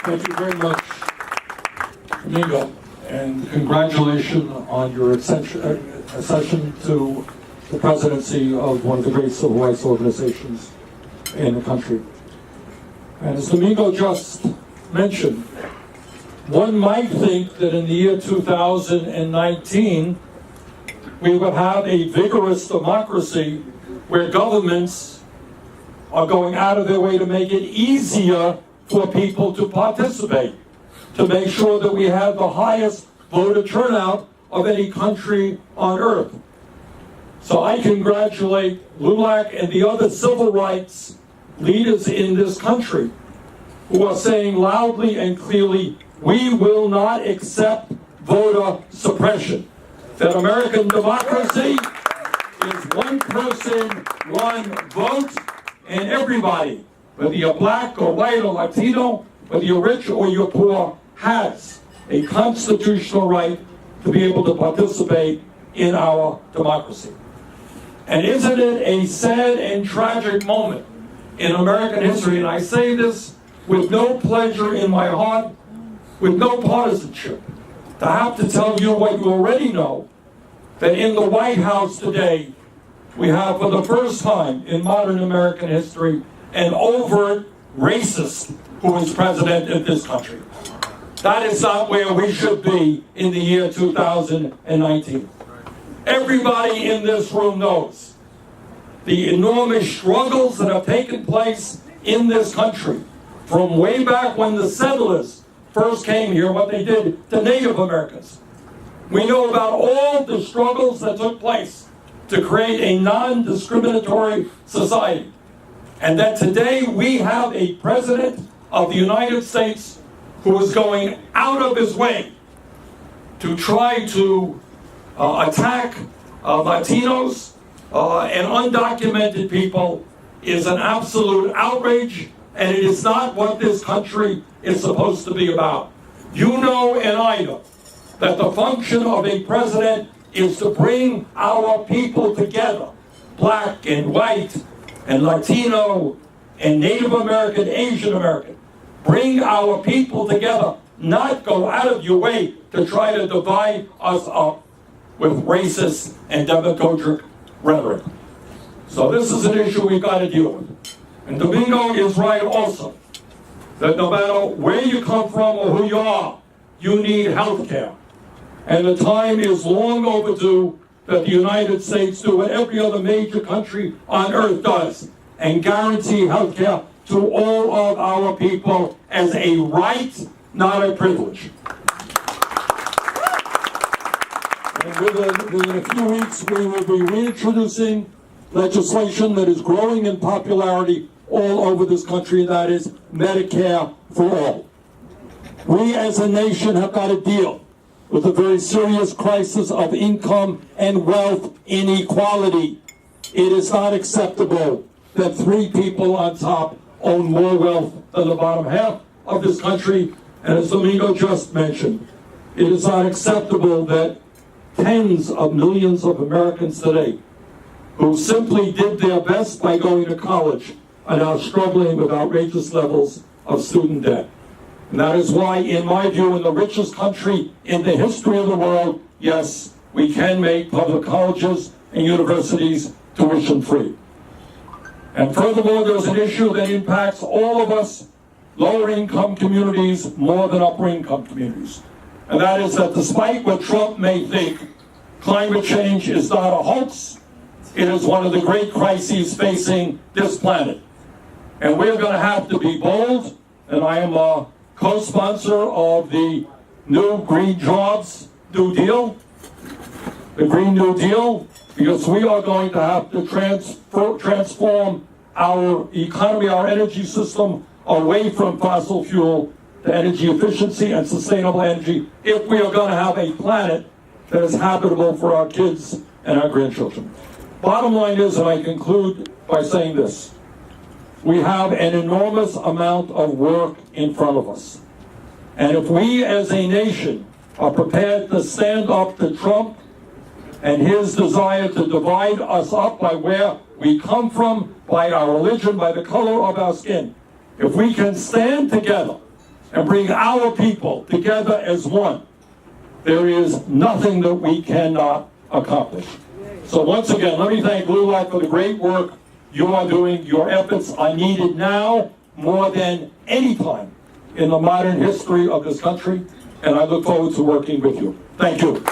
Thank you very much, Domingo, and congratulations on your accession to the presidency of one of the great civil rights organizations in the country. And as Domingo just mentioned, one might think that in the year 2019, we would have a vigorous democracy where governments are going out of their way to make it easier for people to participate, to make sure that we have the highest voter turnout of any country on earth. So I congratulate LULAC and the other civil rights leaders in this country who are saying loudly and clearly, we will not accept voter suppression. That American democracy is one person, one vote, and everybody, whether you're black or white or Latino, whether you're rich or you're poor, has a constitutional right to be able to participate in our democracy. And isn't it a sad and tragic moment in American history, and I say this with no pleasure in my heart, with no partisanship, to have to tell you what you already know, that in the White House today, we have for the first time in modern American history, an overt racist who is president of this country. That is not where we should be in the year 2019. Everybody in this room knows the enormous struggles that have taken place in this country from way back when the settlers first came here, what they did to Native Americans. We know about all the struggles that took place to create a non-discriminatory society. And that today we have a president of the United States who is going out of his way to try to attack Latinos and undocumented people is an absolute outrage, and it is not what this country is supposed to be about. You know and I know that the function of a president is to bring our people together, black and white and Latino and Native American, Asian American. Bring our people together, not go out of your way to try to divide us up with racist and demagogic rhetoric. So this is an issue we've got to deal with. And Domingo is right also, that no matter where you come from or who you are, you need health care. And the time is long overdue that the United States do what every other major country on earth does, and guarantee health care to all of our people as a right, not a privilege. And within a few weeks, we will be reintroducing legislation that is growing in popularity all over this country, and that is Medicare for all. We as a nation have got to deal with a very serious crisis of income and wealth inequality. It is not acceptable that 3 people on top own more wealth than the bottom half of this country. And as Domingo just mentioned, it is not acceptable that tens of millions of Americans today who simply did their best by going to college are now struggling with outrageous levels of student debt. And that is why, in my view, in the richest country in the history of the world, yes, we can make public colleges and universities tuition-free. And furthermore, there's an issue that impacts all of us, lower-income communities more than upper-income communities. And that is that despite what Trump may think, climate change is not a hoax. It is one of the great crises facing this planet. And we're going to have to be bold, and I am a co-sponsor of the new Green Jobs New Deal, the Green New Deal, because we are going to have to transform our economy, our energy system, away from fossil fuel to energy efficiency and sustainable energy if we are going to have a planet that is habitable for our kids and our grandchildren. Bottom line is, and I conclude by saying this, we have an enormous amount of work in front of us. And if we as a nation are prepared to stand up to Trump and his desire to divide us up by where we come from, by our religion, by the color of our skin, if we can stand together and bring our people together as one, there is nothing that we cannot accomplish. So once again, let me thank LULAC for the great work you are doing. Your efforts are needed now more than any time in the modern history of this country, and I look forward to working with you. Thank you.